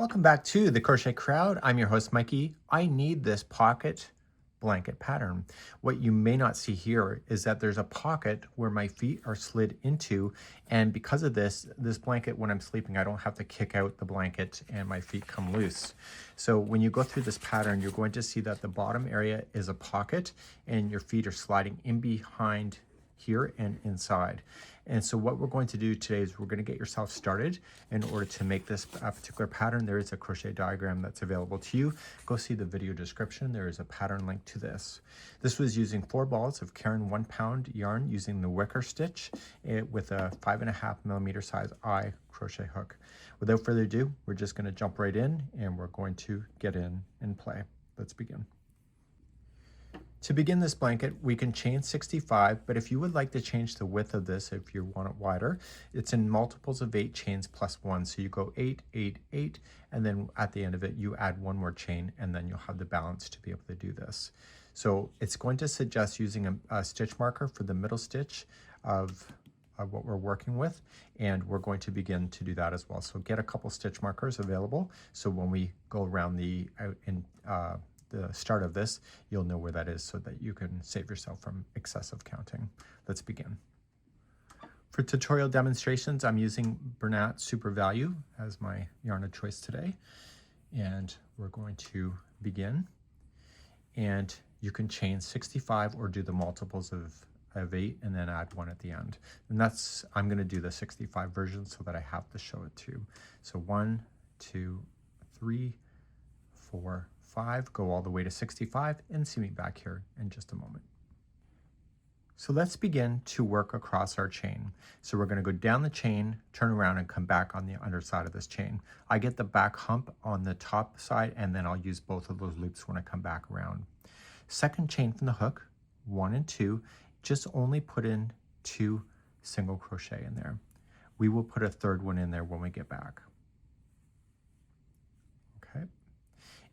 Welcome back to the Crochet Crowd. I'm your host, Mikey. I need this pocket blanket pattern. What you may not see here is that there's a pocket where my feet are slid into, and because of this blanket, when I'm sleeping, I don't have to kick out the blanket and my feet come loose. So when you go through this pattern, you're going to see that the bottom area is a pocket and your feet are sliding in behind here and inside. And so what we're going to do today is we're going to get yourself started. In order to make this particular pattern, there is a crochet diagram that's available to you. Go see the video description. There is a pattern link to this. This was using 4 balls of Caron 1-pound yarn using the wicker stitch with a 5.5mm size eye crochet hook. Without further ado, we're just going to jump right in and we're going to get in and play. Let's begin. To begin this blanket, we can chain 65, but if you would like to change the width of this, if you want it wider, it's in multiples of 8 chains plus 1. So you go 8, 8, 8, and then at the end of it, you add 1 more chain, and then you'll have the balance to be able to do this. So it's going to suggest using a stitch marker for the middle stitch of what we're working with, and we're going to begin to do that as well. So get a couple stitch markers available, so when we go around the start of this, you'll know where that is so that you can save yourself from excessive counting. Let's begin. For tutorial demonstrations, I'm using Bernat Super Value as my yarn of choice today. And we're going to begin. And you can chain 65 or do the multiples of 8 and then add 1 at the end. And I'm going to do the 65 version so that I have to show it to you. So 1, 2, 3, 4, 5, go all the way to 65 and see me back here in just a moment. So let's begin to work across our chain. So we're going to go down the chain, turn around and come back on the underside of this chain. I get the back hump on the top side and then I'll use both of those loops when I come back around. Second chain from the hook, 1 and 2, just only put in 2 single crochet in there. We will put a third one in there when we get back. Okay.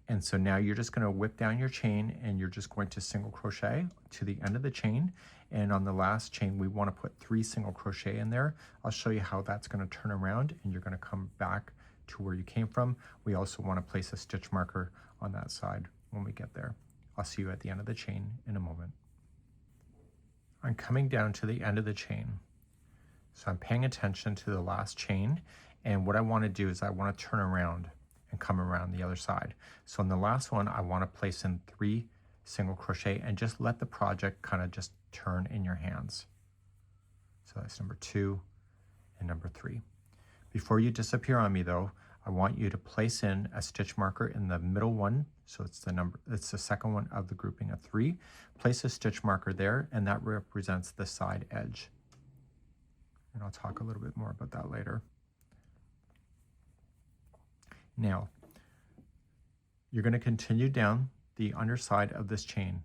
And so now you're just going to whip down your chain and you're just going to single crochet to the end of the chain. And on the last chain, we want to put 3 single crochet in there. I'll show you how that's going to turn around and you're going to come back to where you came from. We also want to place a stitch marker on that side when we get there. I'll see you at the end of the chain in a moment. I'm coming down to the end of the chain. So I'm paying attention to the last chain. And what I want to do is I want to turn around and come around the other side. So in the last one, I want to place in 3 single crochet and just let the project kind of just turn in your hands. So that's number 2 and number 3. Before you disappear on me though, I want you to place in a stitch marker in the middle one. So it's the second one of the grouping of 3. Place a stitch marker there and that represents the side edge. And I'll talk a little bit more about that later. Now, you're going to continue down the underside of this chain.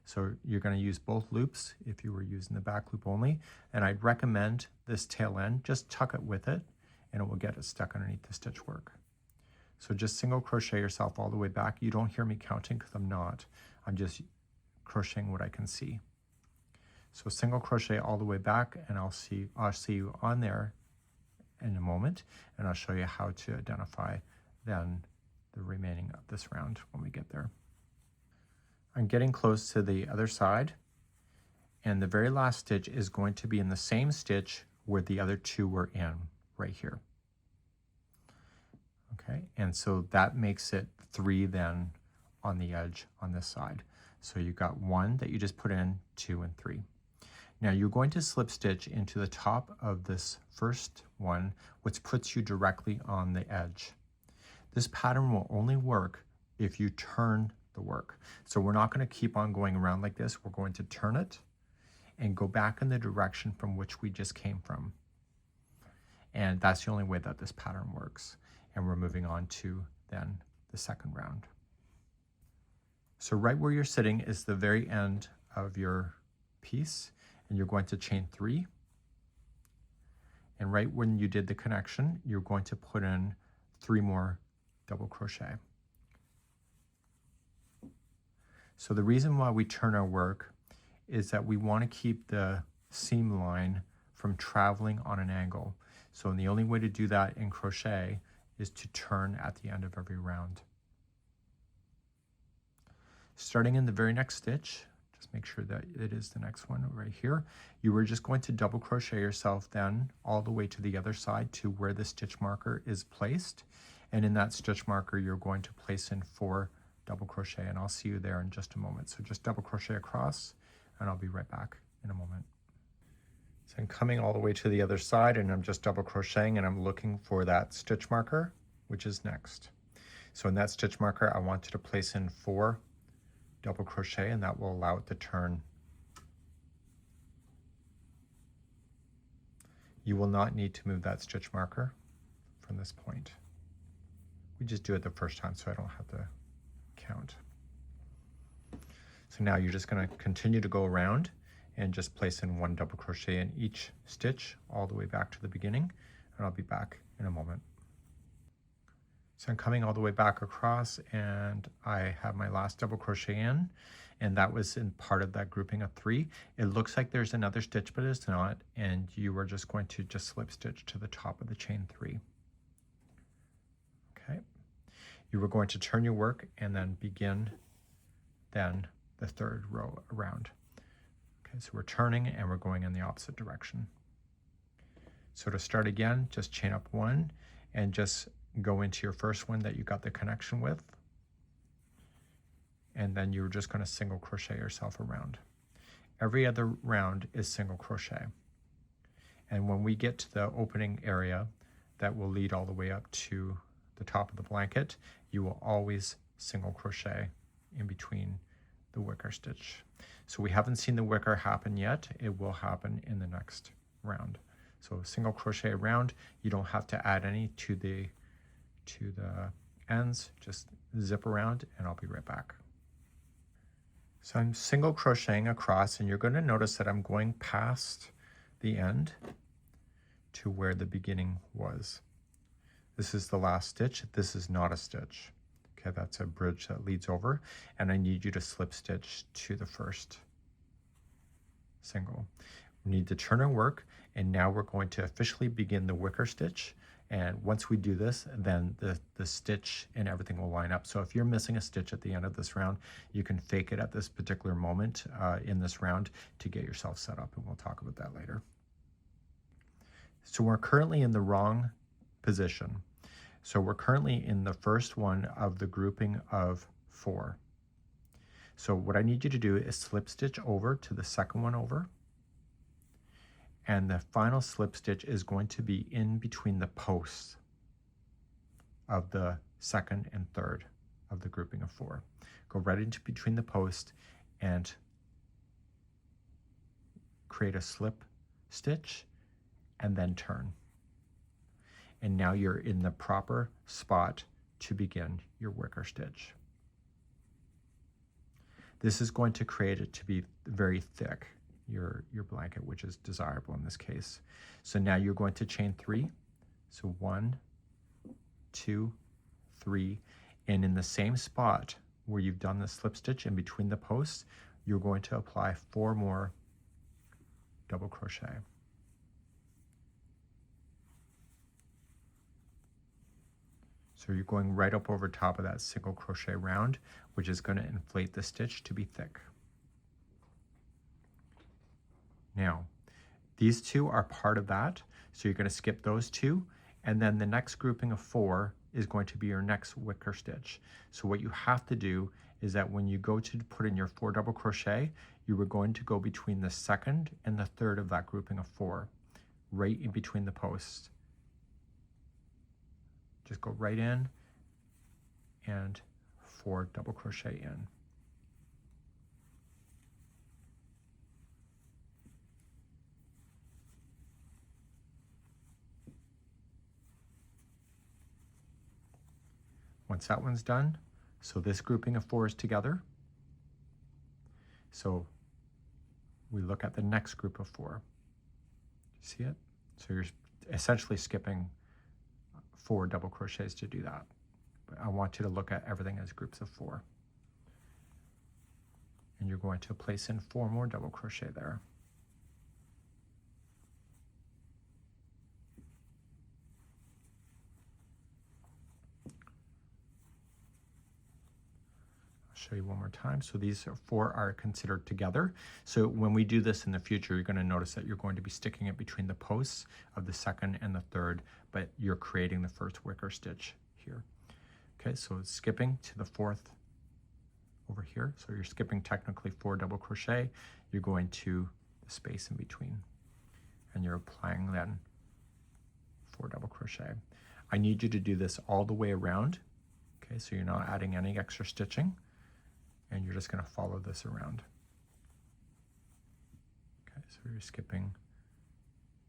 So you're going to use both loops if you were using the back loop only. And I'd recommend this tail end, just tuck it with it and it will get it stuck underneath the stitch work. So just single crochet yourself all the way back. You don't hear me counting because I'm not. I'm just crocheting what I can see. So single crochet all the way back and I'll see you on there in a moment and I'll show you how to identify then the remaining of this round when we get there. I'm getting close to the other side and the very last stitch is going to be in the same stitch where the other 2 were in, right here. Okay, and so that makes it 3 then on the edge on this side. So you got 1 that you just put in, 2 and 3. Now you're going to slip stitch into the top of this first one, which puts you directly on the edge. This pattern will only work if you turn the work. So we're not going to keep on going around like this. We're going to turn it and go back in the direction from which we just came from. And that's the only way that this pattern works. And we're moving on to then the second round. So right where you're sitting is the very end of your piece and you're going to chain 3. And right when you did the connection, you're going to put in 3 more double crochet. So the reason why we turn our work is that we want to keep the seam line from traveling on an angle. So the only way to do that in crochet is to turn at the end of every round. Starting in the very next stitch, just make sure that it is the next one right here, you were just going to double crochet yourself then all the way to the other side to where the stitch marker is placed. And in that stitch marker, you're going to place in 4 double crochet, and I'll see you there in just a moment. So just double crochet across, and I'll be right back in a moment. So I'm coming all the way to the other side, and I'm just double crocheting, and I'm looking for that stitch marker, which is next. So in that stitch marker, I want you to place in 4 double crochet, and that will allow it to turn. You will not need to move that stitch marker from this point. We just do it the first time so I don't have to count. So now you're just going to continue to go around and just place in 1 double crochet in each stitch all the way back to the beginning, and I'll be back in a moment. So I'm coming all the way back across, and I have my last double crochet in, and that was in part of that grouping of 3. It looks like there's another stitch, but it's not, and you are just going to just slip stitch to the top of the chain 3. Okay. You were going to turn your work and then begin then the 3rd row around. Okay, so we're turning and we're going in the opposite direction. So to start again, just chain up 1 and just go into your first one that you got the connection with, and then you're just going to single crochet yourself around. Every other round is single crochet, and when we get to the opening area that will lead all the way up to the top of the blanket, you will always single crochet in between the wicker stitch. So we haven't seen the wicker happen yet. It will happen in the next round. So single crochet around, you don't have to add any to the ends, just zip around, and I'll be right back. So I'm single crocheting across, and you're going to notice that I'm going past the end to where the beginning was. This is the last stitch. This is not a stitch. Okay, that's a bridge that leads over, and I need you to slip stitch to the first single. We need to turn our work, and now we're going to officially begin the wicker stitch. And once we do this, then the stitch and everything will line up. So if you're missing a stitch at the end of this round, you can fake it at this particular moment in this round to get yourself set up, and we'll talk about that later. So we're currently in the wrong position. So we're currently in the first one of the grouping of 4. So what I need you to do is slip stitch over to the second one over, and the final slip stitch is going to be in between the posts of the 2nd and 3rd of the grouping of 4. Go right into between the posts and create a slip stitch and then turn. And now you're in the proper spot to begin your wicker stitch. This is going to create it to be very thick, your blanket, which is desirable in this case. So now you're going to chain 3. So 1, 2, 3, and in the same spot where you've done the slip stitch in between the posts, you're going to apply 4 more double crochet. So you're going right up over top of that single crochet round, which is going to inflate the stitch to be thick. Now, these 2 are part of that, so you're going to skip those 2, and then the next grouping of 4 is going to be your next wicker stitch. So what you have to do is that when you go to put in your 4 double crochet, you are going to go between the 2nd and the 3rd of that grouping of 4, right in between the posts. Just go right in and 4 double crochet in. Once that one's done, so this grouping of 4 is together. So we look at the next group of 4. See it? So you're essentially skipping 4 double crochets to do that. But I want you to look at everything as groups of 4. And you're going to place in 4 more double crochet there. show you one more time. So these four are considered together. So when we do this in the future, you're going to notice that you're going to be sticking it between the posts of the second and the third, but you're creating the first wicker stitch here. Okay, so it's skipping to the fourth over here. So you're skipping technically 4 double crochet. You're going to the space in between, and you're applying then 4 double crochet. I need you to do this all the way around. Okay, so you're not adding any extra stitching, and you're just going to follow this around. Okay, so you're skipping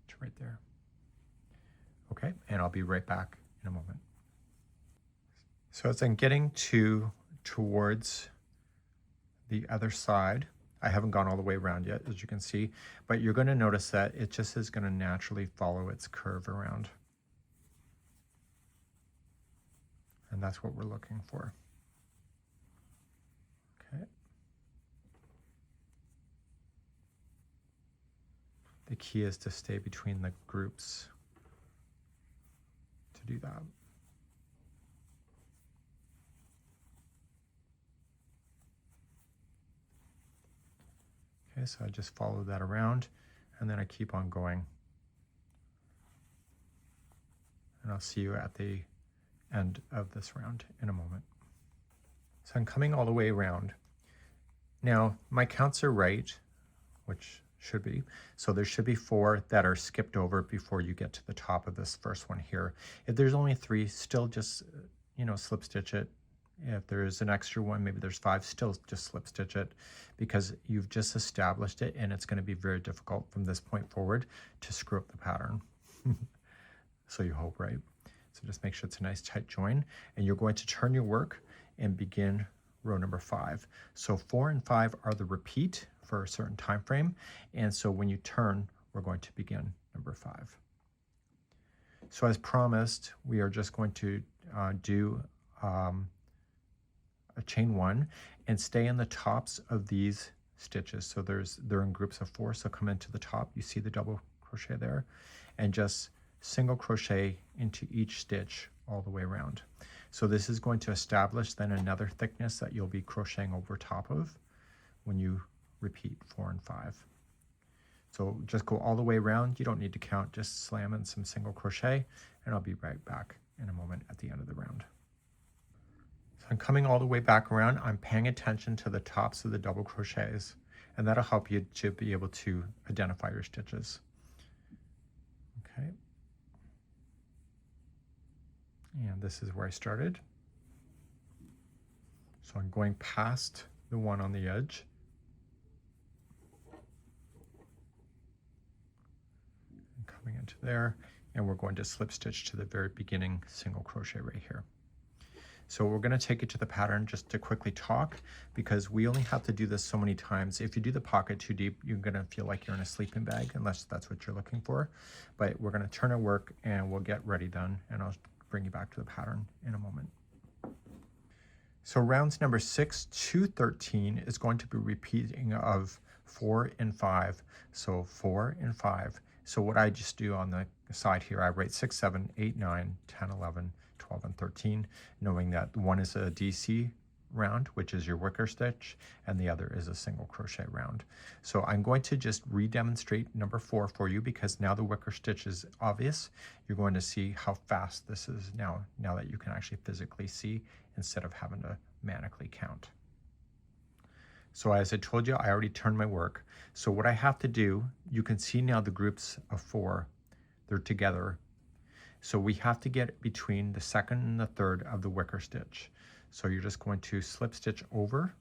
to right there. Okay, and I'll be right back in a moment. So as I'm getting towards the other side, I haven't gone all the way around yet, as you can see, but you're going to notice that it just is going to naturally follow its curve around. And that's what we're looking for. Okay. The key is to stay between the groups to do that. Okay, so I just follow that around, and then I keep on going. And I'll see you at the end of this round in a moment. So I'm coming all the way around. Now, my counts are right, which should be. So there should be 4 that are skipped over before you get to the top of this first one here. If there's only 3, still just, slip stitch it. If there's an extra one, maybe there's 5, still just slip stitch it, because you've just established it, and it's going to be very difficult from this point forward to screw up the pattern. So you hope, right? So just make sure it's a nice tight join, and you're going to turn your work and begin row number 5. So 4 and 5 are the repeat for a certain time frame, and so when you turn, we're going to begin number 5. So as promised, we are just going to do a chain 1 and stay in the tops of these stitches. So they're in groups of 4, so come into the top, you see the double crochet there, and just single crochet into each stitch all the way around. So this is going to establish then another thickness that you'll be crocheting over top of when you repeat 4 and 5. So just go all the way around. You don't need to count, just slam in some single crochet, and I'll be right back in a moment at the end of the round. So I'm coming all the way back around. I'm paying attention to the tops of the double crochets, and that'll help you to be able to identify your stitches. Okay. And this is where I started. So I'm going past the one on the edge. And coming into there, and we're going to slip stitch to the very beginning single crochet right here. So we're going to take it to the pattern just to quickly talk, because we only have to do this so many times. If you do the pocket too deep, you're going to feel like you're in a sleeping bag, unless that's what you're looking for. But we're going to turn our work and we'll get ready done, and I'll bring you back to the pattern in a moment. So rounds number 6 to 13 is going to be repeating of 4 and 5. So 4 and 5. So what I just do on the side here, I write 6, 7, 8, 9, 10, 11, 12, and 13, knowing that one is a DC round, which is your wicker stitch, and the other is a single crochet round. So I'm going to just re-demonstrate number 4 for you, because now the wicker stitch is obvious. You're going to see how fast this is now that you can actually physically see instead of having to manically count. So as I told you, I already turned my work. So what I have to do, you can see now the groups of 4, they're together. So we have to get between the second and the third of the wicker stitch. So you're just going to slip stitch over.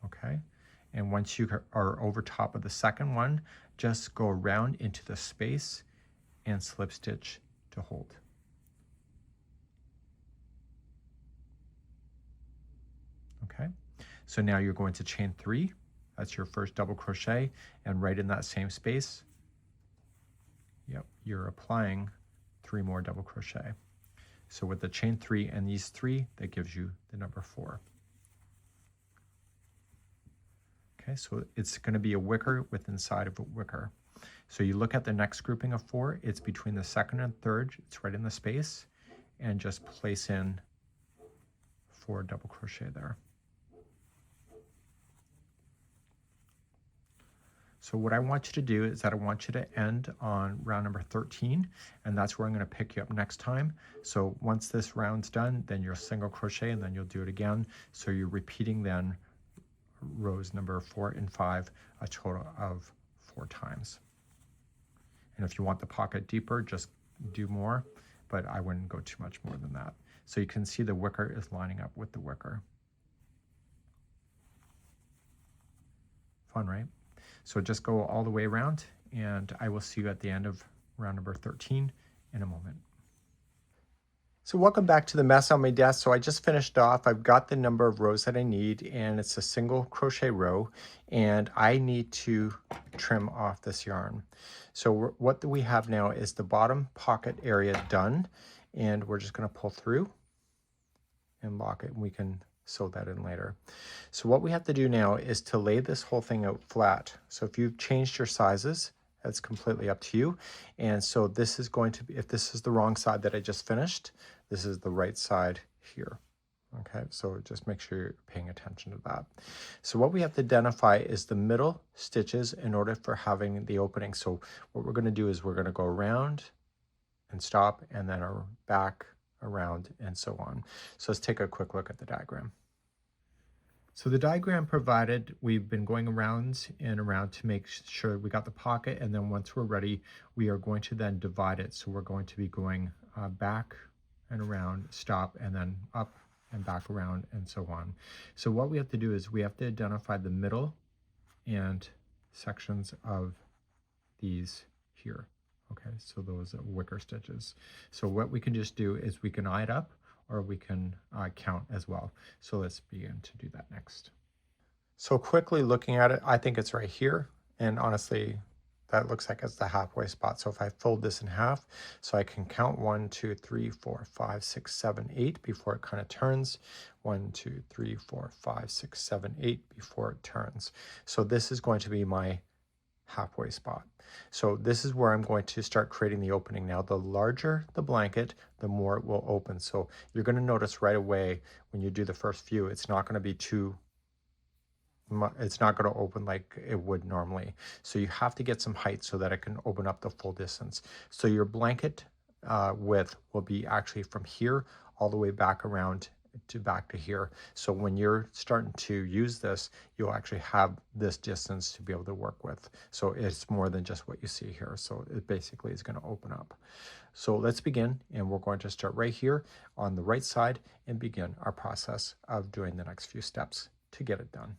Okay. And once you are over top of the second one, just go around into the space and slip stitch to hold. Okay. So now you're going to chain 3. That's your first double crochet, and right in that same space, yep, you're applying 3 more double crochet. So with the chain 3 and these 3, that gives you the number 4. Okay, so it's going to be a wicker with inside of a wicker. So you look at the next grouping of 4, it's between the second and third, it's right in the space, and just place in 4 double crochet there. So what I want you to do is that I want you to end on round number 13, and that's where I'm going to pick you up next time. So once this round's done, then you'll single crochet and then you'll do it again. So you're repeating then rows number 4 and 5 a total of 4 times. And if you want the pocket deeper, just do more, but I wouldn't go too much more than that. So you can see the wicker is lining up with the wicker. Fun, right? So just go all the way around, and I will see you at the end of round number 13 in a moment. So welcome back to the mess on my desk. So I just finished off. I've got the number of rows that I need, and it's a single crochet row, and I need to trim off this yarn. So what we have now is the bottom pocket area done, and we're just going to pull through and lock it, and we can sew that in later. So what we have to do now is to lay this whole thing out flat. So if you've changed your sizes, that's completely up to you. And so this is going to be, if this is the wrong side that I just finished, this is the right side here. Okay, so just make sure you're paying attention to that. So what we have to identify is the middle stitches in order for having the opening. So what we're going to do is we're going to go around and stop, and then back, around, and so on. So let's take a quick look at the diagram. So the diagram provided, we've been going around and around to make sure we got the pocket, and then once we're ready, we are going to then divide it. So we're going to be going back and around, stop, and then up and back around, and so on. So what we have to do is we have to identify the middle and sections of these here. Okay, so those are wicker stitches. So what we can just do is we can eye it up, or we can count as well. So let's begin to do that next. So quickly looking at it, I think it's right here. And honestly, that looks like it's the halfway spot. So if I fold this in half, so I can count 1, 2, 3, 4, 5, 6, 7, 8 before it kind of turns. 1, 2, 3, 4, 5, 6, 7, 8 before it turns. So this is going to be my halfway spot. So this is where I'm going to start creating the opening. Now the larger the blanket, the more it will open. So you're going to notice right away when you do the first few, it's not going to be it's not going to open like it would normally. So you have to get some height so that it can open up the full distance. So your blanket width will be actually from here all the way back around to back to here. So when you're starting to use this, you'll actually have this distance to be able to work with. So it's more than just what you see here. So it basically is going to open up. So let's begin, and we're going to start right here on the right side and begin our process of doing the next few steps to get it done.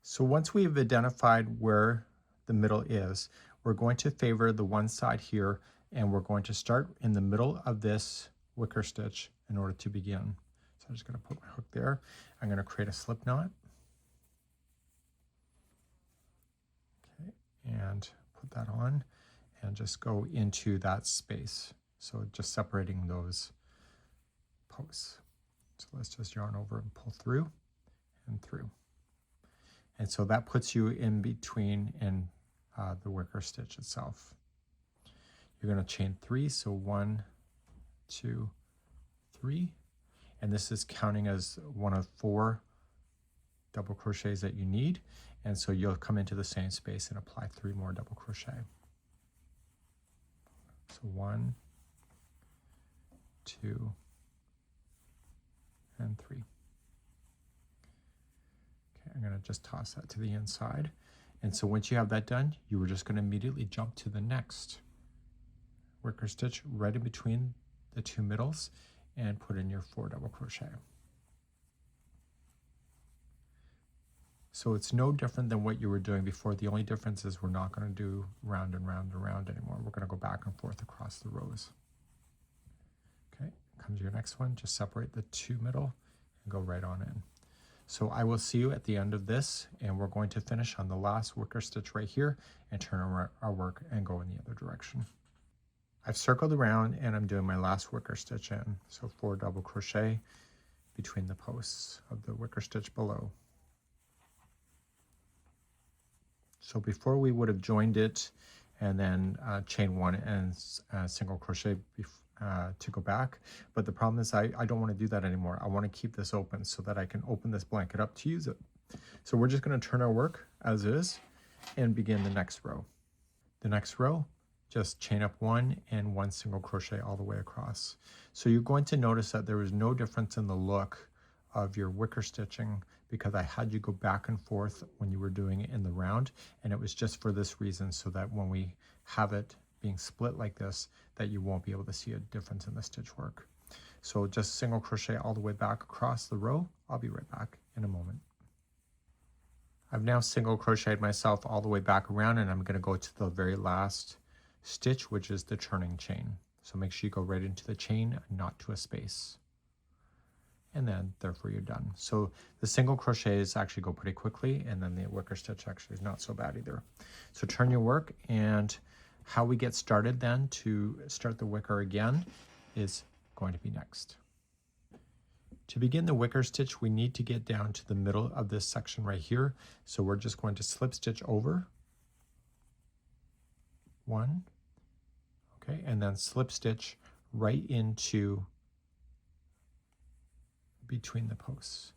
So once we've identified where the middle is, we're going to favor the one side here, and we're going to start in the middle of this wicker stitch in order to begin. So I'm just going to put my hook there. I'm going to create a slip knot. Okay, and put that on and just go into that space. So just separating those posts. So let's just yarn over and pull through and through. And so that puts you in between in the wicker stitch itself. You're going to chain 3, so 1, 2, 3, and this is counting as one of 4 double crochets that you need, and so you'll come into the same space and apply 3 more double crochet. So 1, 2, and 3. Okay, I'm going to just toss that to the inside, and so once you have that done, you are just going to immediately jump to the next wicker stitch right in between the 2 middles and put in your 4 double crochet. So it's no different than what you were doing before. The only difference is we're not going to do round and round and round anymore. We're going to go back and forth across the rows. Okay, comes your next one. Just separate the 2 middle and go right on in. So I will see you at the end of this, and we're going to finish on the last wicker stitch right here and turn our work and go in the other direction. I've circled around and I'm doing my last wicker stitch in. So 4 double crochet between the posts of the wicker stitch below. So before we would have joined it and then chain 1 and single crochet to go back. But the problem is I don't want to do that anymore. I want to keep this open so that I can open this blanket up to use it. So we're just going to turn our work as is and begin the next row. The next row, just chain up 1 and 1 single crochet all the way across. So you're going to notice that there was no difference in the look of your wicker stitching because I had you go back and forth when you were doing it in the round, and it was just for this reason, so that when we have it being split like this, that you won't be able to see a difference in the stitch work. So just single crochet all the way back across the row. I'll be right back in a moment. I've now single crocheted myself all the way back around, and I'm going to go to the very last stitch, which is the turning chain. So make sure you go right into the chain, not to a space. And then therefore you're done. So the single crochets actually go pretty quickly, and then the wicker stitch actually is not so bad either. So turn your work, and how we get started then to start the wicker again is going to be next. To begin the wicker stitch, we need to get down to the middle of this section right here. So we're just going to slip stitch over 1, okay, and then slip stitch right into between the posts.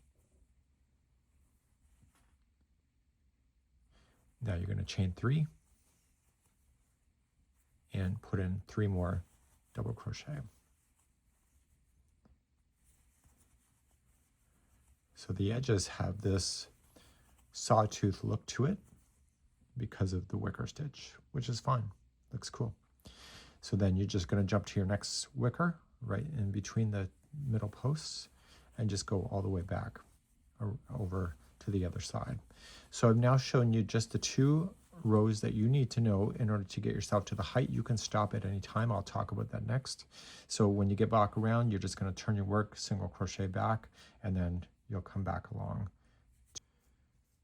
Now you're going to chain 3 and put in 3 more double crochet. So the edges have this sawtooth look to it because of the wicker stitch, which is fine. Looks cool. So then you're just going to jump to your next wicker right in between the middle posts and just go all the way back over to the other side. So I've now shown you just the 2 rows that you need to know in order to get yourself to the height. You can stop at any time. I'll talk about that next. So when you get back around, you're just going to turn your work, single crochet back, and then you'll come back along.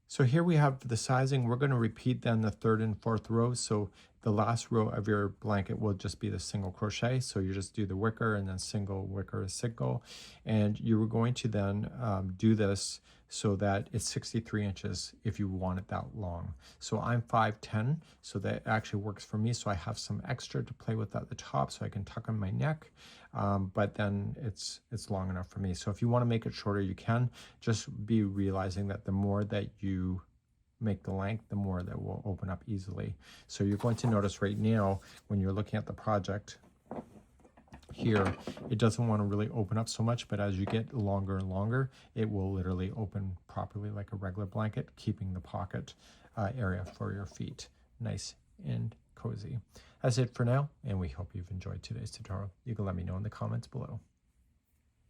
So here we have the sizing. We're going to repeat then the 3rd and 4th rows. So the last row of your blanket will just be the single crochet. So you just do the wicker and then single wicker single. And you were going to then do this so that it's 63 inches if you want it that long. So I'm 5'10", so that actually works for me. So I have some extra to play with at the top so I can tuck on my neck. But then it's long enough for me. So if you want to make it shorter, you can. Just be realizing that the more that you make the length, the more that will open up easily. So you're going to notice right now when you're looking at the project here, it doesn't want to really open up so much, but as you get longer and longer, it will literally open properly like a regular blanket, keeping the pocket area for your feet nice and cozy. That's it for now, and we hope you've enjoyed today's tutorial. You can let me know in the comments below.